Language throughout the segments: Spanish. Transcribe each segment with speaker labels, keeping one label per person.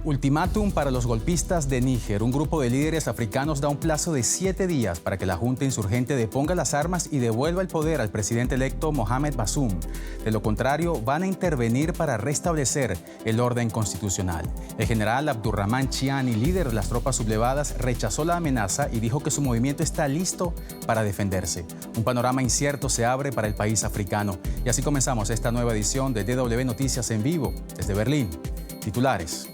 Speaker 1: Ultimátum para los golpistas de Níger. Un grupo de líderes africanos da un plazo de 7 días para que la junta insurgente deponga las armas y devuelva el poder al presidente electo Mohamed Bazoum. De lo contrario, van a intervenir para restablecer el orden constitucional. El general Abdurrahman Chiani, líder de las tropas sublevadas, rechazó la amenaza y dijo que su movimiento está listo para defenderse. Un panorama incierto se abre para el país africano. Y así comenzamos esta nueva edición de DW Noticias en vivo desde Berlín. Titulares.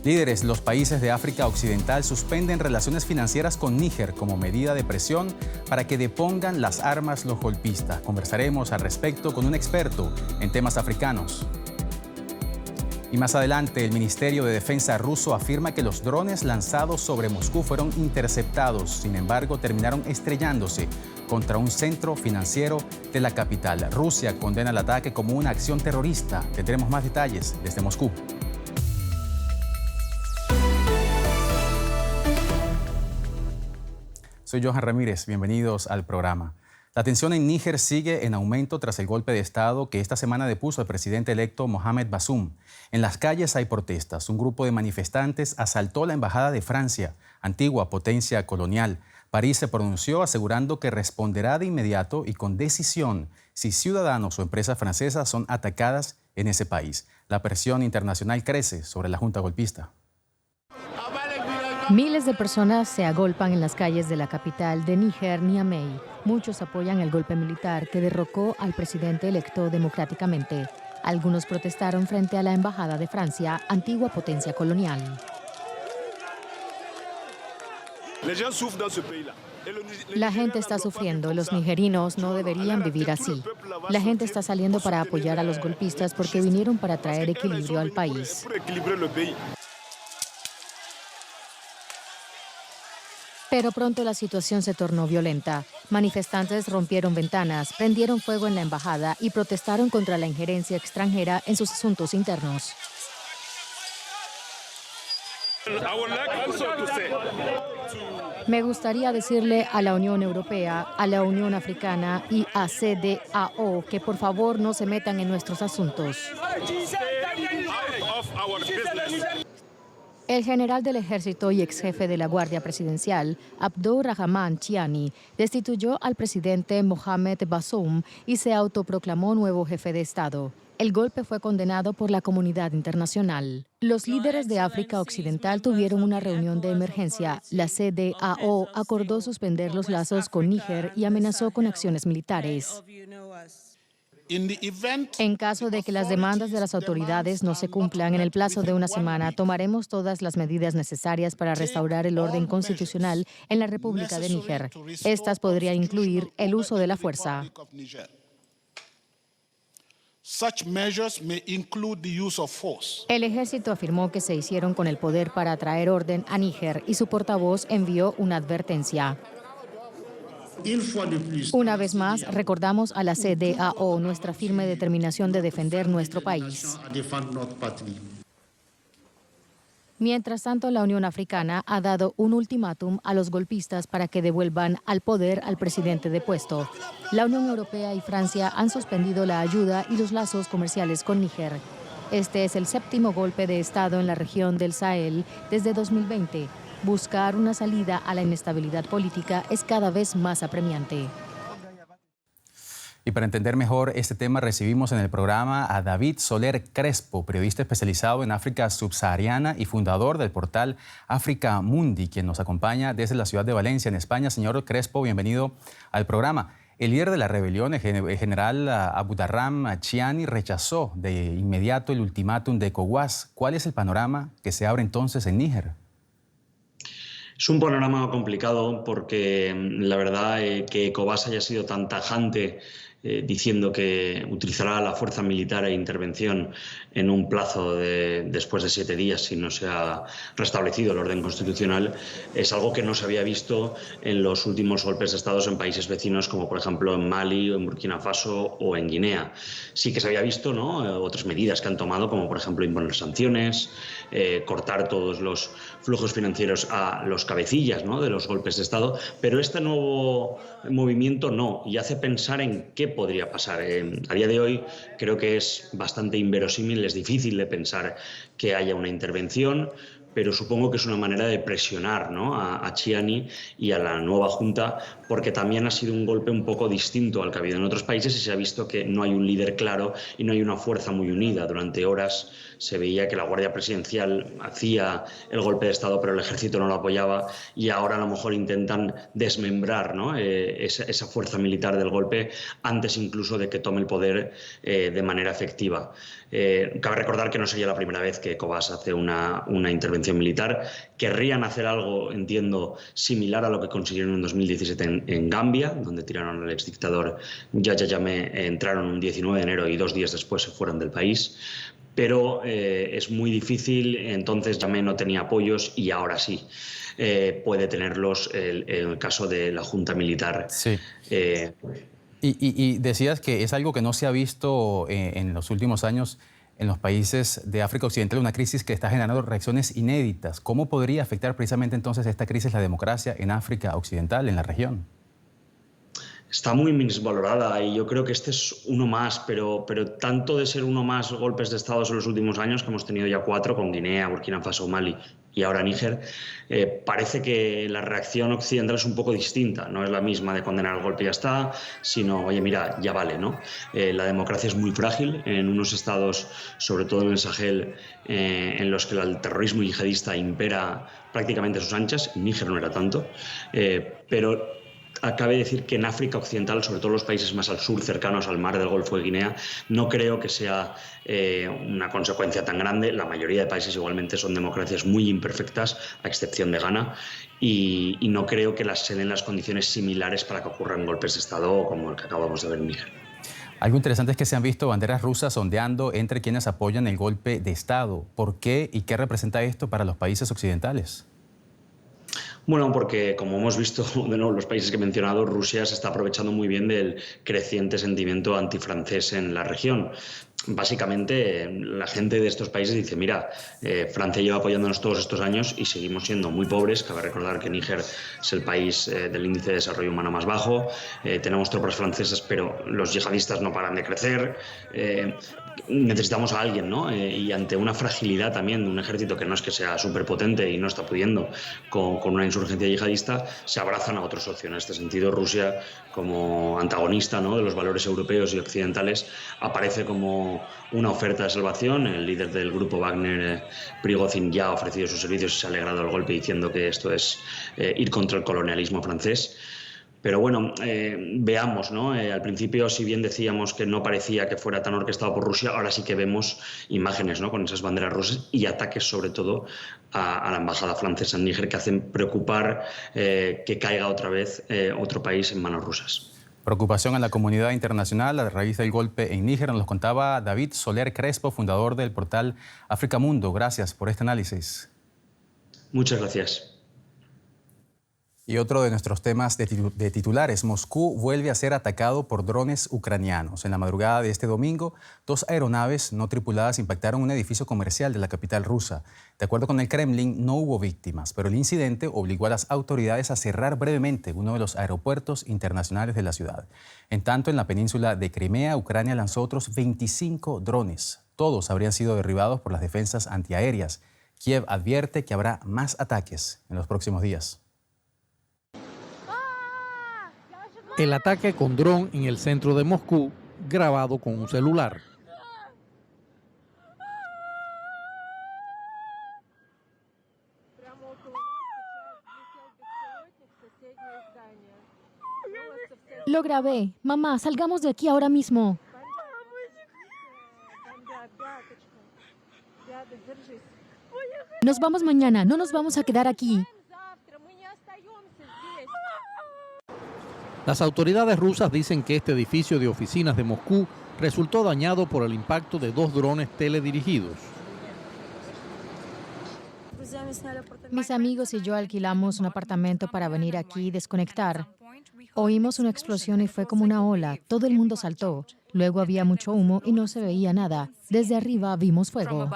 Speaker 1: Líderes de los países de África Occidental suspenden relaciones financieras con Níger como medida de presión para que depongan las armas los golpistas. Conversaremos al respecto con un experto en temas africanos. Y más adelante, el Ministerio de Defensa ruso afirma que los drones lanzados sobre Moscú fueron interceptados. Sin embargo, terminaron estrellándose contra un centro financiero de la capital. Rusia condena el ataque como una acción terrorista. Tendremos más detalles desde Moscú. Soy Johan Ramírez, bienvenidos al programa. La tensión en Níger sigue en aumento tras el golpe de Estado que esta semana depuso al presidente electo Mohamed Bazoum. En las calles hay protestas. Un grupo de manifestantes asaltó la embajada de Francia, antigua potencia colonial. París se pronunció asegurando que responderá de inmediato y con decisión si ciudadanos o empresas francesas son atacadas en ese país. La presión internacional crece sobre la junta golpista.
Speaker 2: Miles de personas se agolpan en las calles de la capital de Níger, Niamey. Muchos apoyan el golpe militar que derrocó al presidente electo democráticamente. Algunos protestaron frente a la embajada de Francia, antigua potencia colonial. La gente está sufriendo. Los nigerinos no deberían vivir así. La gente está saliendo para apoyar a los golpistas porque vinieron para traer equilibrio al país. Pero pronto la situación se tornó violenta. Manifestantes rompieron ventanas, prendieron fuego en la embajada y protestaron contra la injerencia extranjera en sus asuntos internos. Me gustaría decirle a la Unión Europea, a la Unión Africana y a CEDEAO que por favor no se metan en nuestros asuntos. El general del ejército y ex jefe de la Guardia Presidencial, Abdurrahman Chiani, destituyó al presidente Mohamed Bazoum y se autoproclamó nuevo jefe de Estado. El golpe fue condenado por la comunidad internacional. Los líderes de África Occidental tuvieron una reunión de emergencia. La CEDEAO acordó suspender los lazos con Níger y amenazó con acciones militares. En caso de que las demandas de las autoridades no se cumplan en el plazo de una semana, tomaremos todas las medidas necesarias para restaurar el orden constitucional en la República de Níger. Estas podrían incluir el uso de la fuerza. El ejército afirmó que se hicieron con el poder para traer orden a Níger y su portavoz envió una advertencia. Una vez más, recordamos a la CEDEAO nuestra firme determinación de defender nuestro país. Mientras tanto, la Unión Africana ha dado un ultimátum a los golpistas para que devuelvan al poder al presidente depuesto. La Unión Europea y Francia han suspendido la ayuda y los lazos comerciales con Níger. Este es el 7º golpe de Estado en la región del Sahel desde 2020. Buscar una salida a la inestabilidad política es cada vez más apremiante.
Speaker 1: Y para entender mejor este tema recibimos en el programa a David Soler Crespo, periodista especializado en África subsahariana y fundador del portal Africa Mundi, quien nos acompaña desde la ciudad de Valencia, en España. Señor Crespo, bienvenido al programa. El líder de la rebelión, el general Abdurrahman Chiani, rechazó de inmediato el ultimátum de ECOWAS. ¿Cuál es el panorama que se abre entonces en Níger?
Speaker 3: Es un panorama complicado porque la verdad que ECOWAS haya sido tan tajante diciendo que utilizará la fuerza militar e intervención en un plazo de después de 7 días si no se ha restablecido el orden constitucional, es algo que no se había visto en los últimos golpes de Estado en países vecinos como por ejemplo en Mali o en Burkina Faso o en Guinea. Sí que se había visto, ¿no?, otras medidas que han tomado, como por ejemplo imponer sanciones, cortar todos los flujos financieros a los cabecillas, ¿no?, de los golpes de Estado, pero este nuevo movimiento no, y hace pensar en qué podría pasar. A día de hoy creo que es bastante inverosímil, es difícil de pensar que haya una intervención, pero supongo que es una manera de presionar, ¿no?, a Chiani y a la nueva Junta, porque también ha sido un golpe un poco distinto al que ha habido en otros países y se ha visto que no hay un líder claro y no hay una fuerza muy unida. Durante horas se veía que la Guardia Presidencial hacía el golpe de Estado, pero el ejército no lo apoyaba, y ahora a lo mejor intentan desmembrar, ¿no?, esa fuerza militar del golpe antes incluso de que tome el poder de manera efectiva. Cabe recordar que no sería la primera vez que ECOWAS hace una intervención militar. Querrían hacer algo, entiendo, similar a lo que consiguieron en 2017 en Gambia, donde tiraron al exdictador Yahya Jammeh, entraron un 19 de enero y 2 días después se fueron del país. Pero es muy difícil, entonces Jammeh no tenía apoyos y ahora sí puede tenerlos en el caso de la Junta Militar.
Speaker 1: Sí. Y decías que es algo que no se ha visto en los últimos años en los países de África Occidental, una crisis que está generando reacciones inéditas. ¿Cómo podría afectar precisamente entonces esta crisis la democracia en África Occidental, en la región?
Speaker 3: Está muy minusvalorada y yo creo que este es uno más, pero tanto de ser uno más golpes de Estado en los últimos años, que hemos tenido ya 4 con Guinea, Burkina Faso, Mali y ahora Níger, parece que la reacción occidental es un poco distinta. No es la misma de condenar el golpe y ya está, sino, oye, mira, ya vale, ¿no? La democracia es muy frágil en unos estados, sobre todo en el Sahel, en los que el terrorismo yihadista impera prácticamente a sus anchas. En Níger no era tanto, pero cabe decir que en África Occidental, sobre todo los países más al sur, cercanos al mar del Golfo de Guinea, no creo que sea una consecuencia tan grande. La mayoría de países igualmente son democracias muy imperfectas, a excepción de Ghana, y no creo que se den las condiciones similares para que ocurran golpes de Estado como el que acabamos de ver en Níger.
Speaker 1: Algo interesante es que se han visto banderas rusas ondeando entre quienes apoyan el golpe de Estado. ¿Por qué y qué representa esto para los países occidentales?
Speaker 3: Bueno, porque como hemos visto de nuevo los países que he mencionado, Rusia se está aprovechando muy bien del creciente sentimiento antifrancés en la región. Básicamente, la gente de estos países dice, mira, Francia lleva apoyándonos todos estos años y seguimos siendo muy pobres. Cabe recordar que Níger es el país del índice de desarrollo humano más bajo. Tenemos tropas francesas, pero los yihadistas no paran de crecer. Necesitamos a alguien, ¿no? Y ante una fragilidad también de un ejército que no es que sea súper potente y no está pudiendo con una insurgencia yihadista, se abrazan a otro socio. En este sentido, Rusia, como antagonista, ¿no?, de los valores europeos y occidentales, aparece como una oferta de salvación. El líder del grupo Wagner, Prigozhin, ya ha ofrecido sus servicios y se ha alegrado del golpe diciendo que esto es ir contra el colonialismo francés. Pero bueno, veamos, ¿no? Al principio, si bien decíamos que no parecía que fuera tan orquestado por Rusia, ahora sí que vemos imágenes, ¿no?, con esas banderas rusas y ataques sobre todo a la embajada francesa en Níger, que hacen preocupar que caiga otra vez otro país en manos rusas.
Speaker 1: Preocupación en la comunidad internacional a raíz del golpe en Níger. Nos lo contaba David Soler Crespo, fundador del portal África Mundo. Gracias por este análisis.
Speaker 3: Muchas gracias.
Speaker 1: Y otro de nuestros temas de titulares, Moscú vuelve a ser atacado por drones ucranianos. En la madrugada de este domingo, 2 aeronaves no tripuladas impactaron un edificio comercial de la capital rusa. De acuerdo con el Kremlin, no hubo víctimas, pero el incidente obligó a las autoridades a cerrar brevemente uno de los aeropuertos internacionales de la ciudad. En tanto, en la península de Crimea, Ucrania lanzó otros 25 drones. Todos habrían sido derribados por las defensas antiaéreas. Kiev advierte que habrá más ataques en los próximos días.
Speaker 4: El ataque con dron en el centro de Moscú, grabado con un celular.
Speaker 2: Lo grabé. Mamá, salgamos de aquí ahora mismo. Nos vamos mañana, no nos vamos a quedar aquí.
Speaker 4: Las autoridades rusas dicen que este edificio de oficinas de Moscú resultó dañado por el impacto de 2 drones teledirigidos.
Speaker 2: Mis amigos y yo alquilamos un apartamento para venir aquí y desconectar. Oímos una explosión y fue como una ola. Todo el mundo saltó. Luego había mucho humo y no se veía nada. Desde arriba vimos fuego.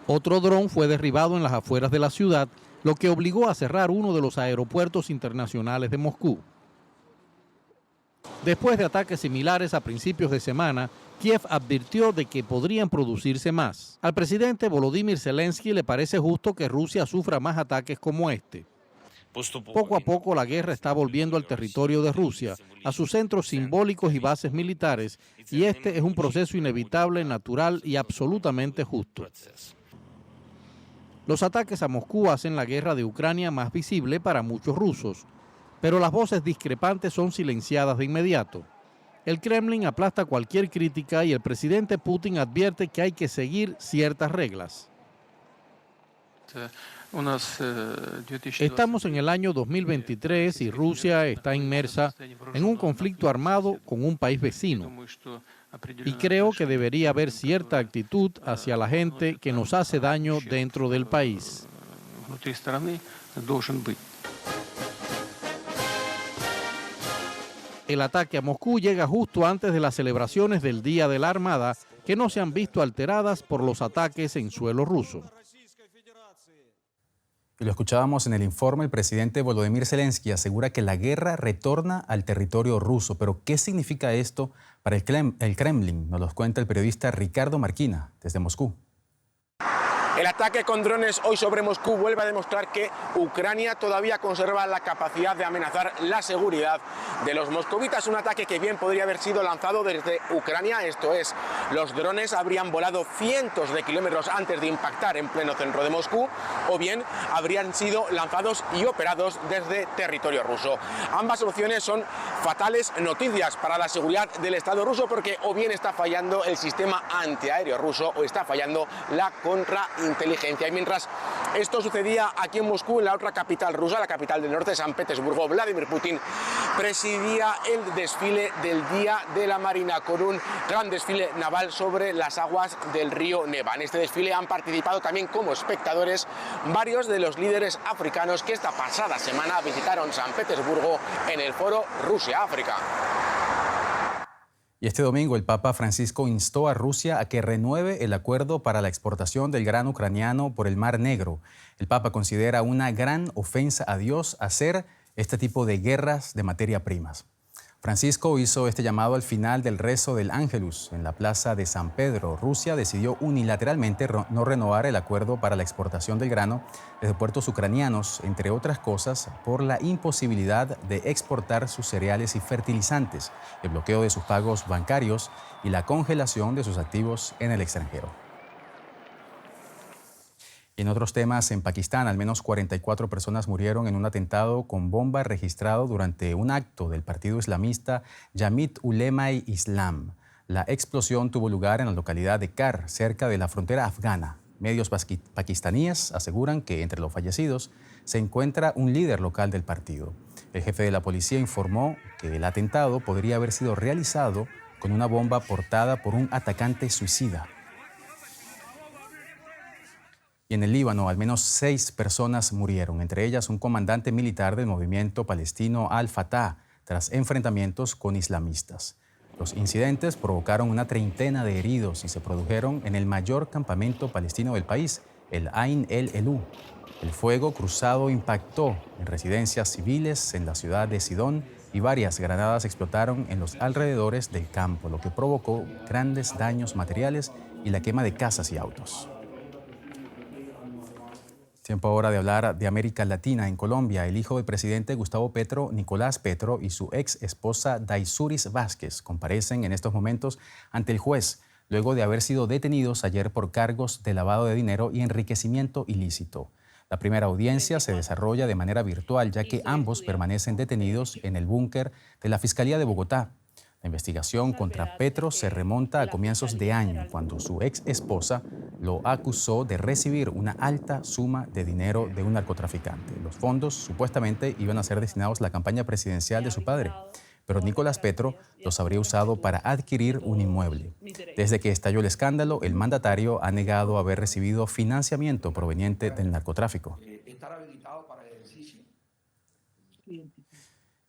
Speaker 4: Otro dron fue derribado en las afueras de la ciudad lo que obligó a cerrar uno de los aeropuertos internacionales de Moscú. Después de ataques similares a principios de semana, Kiev advirtió de que podrían producirse más. Al presidente Volodymyr Zelensky le parece justo que Rusia sufra más ataques como este. Poco a poco la guerra está volviendo al territorio de Rusia, a sus centros simbólicos y bases militares, y este es un proceso inevitable, natural y absolutamente justo. Los ataques a Moscú hacen la guerra de Ucrania más visible para muchos rusos, pero las voces discrepantes son silenciadas de inmediato. El Kremlin aplasta cualquier crítica y el presidente Putin advierte que hay que seguir ciertas reglas. Estamos en el año 2023 y Rusia está inmersa en un conflicto armado con un país vecino. Y creo que debería haber cierta actitud hacia la gente que nos hace daño dentro del país. El ataque a Moscú llega justo antes de las celebraciones del Día de la Armada, que no se han visto alteradas por los ataques en suelo ruso.
Speaker 1: Y lo escuchábamos en el informe, el presidente Volodymyr Zelensky asegura que la guerra retorna al territorio ruso. Pero, ¿qué significa esto para el Kremlin? Nos lo cuenta el periodista Ricardo Marquina, desde Moscú.
Speaker 5: El ataque con drones hoy sobre Moscú vuelve a demostrar que Ucrania todavía conserva la capacidad de amenazar la seguridad de los moscovitas. Un ataque que bien podría haber sido lanzado desde Ucrania, esto es, los drones habrían volado cientos de kilómetros antes de impactar en pleno centro de Moscú, o bien habrían sido lanzados y operados desde territorio ruso. Ambas opciones son fatales noticias para la seguridad del Estado ruso, porque o bien está fallando el sistema antiaéreo ruso o está fallando la contrainteligencia. Y mientras esto sucedía aquí en Moscú, en la otra capital rusa, la capital del norte, San Petersburgo, Vladimir Putin presidía el desfile del Día de la Marina, con un gran desfile naval sobre las aguas del río Neva. En este desfile han participado también como espectadores varios de los líderes africanos que esta pasada semana visitaron San Petersburgo en el foro Rusia-África.
Speaker 1: Y este domingo el Papa Francisco instó a Rusia a que renueve el acuerdo para la exportación del grano ucraniano por el Mar Negro. El Papa considera una gran ofensa a Dios hacer este tipo de guerras de materia primas. Francisco hizo este llamado al final del rezo del Ángelus en la plaza de San Pedro. Rusia decidió unilateralmente no renovar el acuerdo para la exportación del grano desde puertos ucranianos, entre otras cosas, por la imposibilidad de exportar sus cereales y fertilizantes, el bloqueo de sus pagos bancarios y la congelación de sus activos en el extranjero. Y en otros temas, en Pakistán, al menos 44 personas murieron en un atentado con bomba registrado durante un acto del partido islamista Jamiat Ulema-e-Islam. La explosión tuvo lugar en la localidad de Kar, cerca de la frontera afgana. Medios pakistaníes aseguran que entre los fallecidos se encuentra un líder local del partido. El jefe de la policía informó que el atentado podría haber sido realizado con una bomba portada por un atacante suicida. Y en el Líbano, al menos 6 personas murieron, entre ellas un comandante militar del movimiento palestino Al-Fatah, tras enfrentamientos con islamistas. Los incidentes provocaron una treintena de heridos y se produjeron en el mayor campamento palestino del país, el Ain el-Elú. El fuego cruzado impactó en residencias civiles en la ciudad de Sidón y varias granadas explotaron en los alrededores del campo, lo que provocó grandes daños materiales y la quema de casas y autos. Tiempo ahora de hablar de América Latina. En Colombia, el hijo del presidente Gustavo Petro, Nicolás Petro, y su ex esposa Daysuris Vázquez comparecen en estos momentos ante el juez, luego de haber sido detenidos ayer por cargos de lavado de dinero y enriquecimiento ilícito. La primera audiencia se desarrolla de manera virtual, ya que ambos permanecen detenidos en el búnker de la Fiscalía de Bogotá. La investigación contra Petro se remonta a comienzos de año, cuando su ex esposa lo acusó de recibir una alta suma de dinero de un narcotraficante. Los fondos supuestamente iban a ser destinados a la campaña presidencial de su padre, pero Nicolás Petro los habría usado para adquirir un inmueble. Desde que estalló el escándalo, el mandatario ha negado haber recibido financiamiento proveniente del narcotráfico.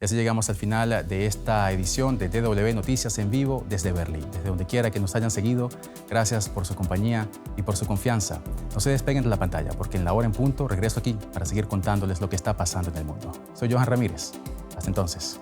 Speaker 1: Y así llegamos al final de esta edición de DW Noticias en vivo desde Berlín. Desde donde quiera que nos hayan seguido, gracias por su compañía y por su confianza. No se despeguen de la pantalla, porque en la hora en punto regreso aquí para seguir contándoles lo que está pasando en el mundo. Soy Johan Ramírez. Hasta entonces.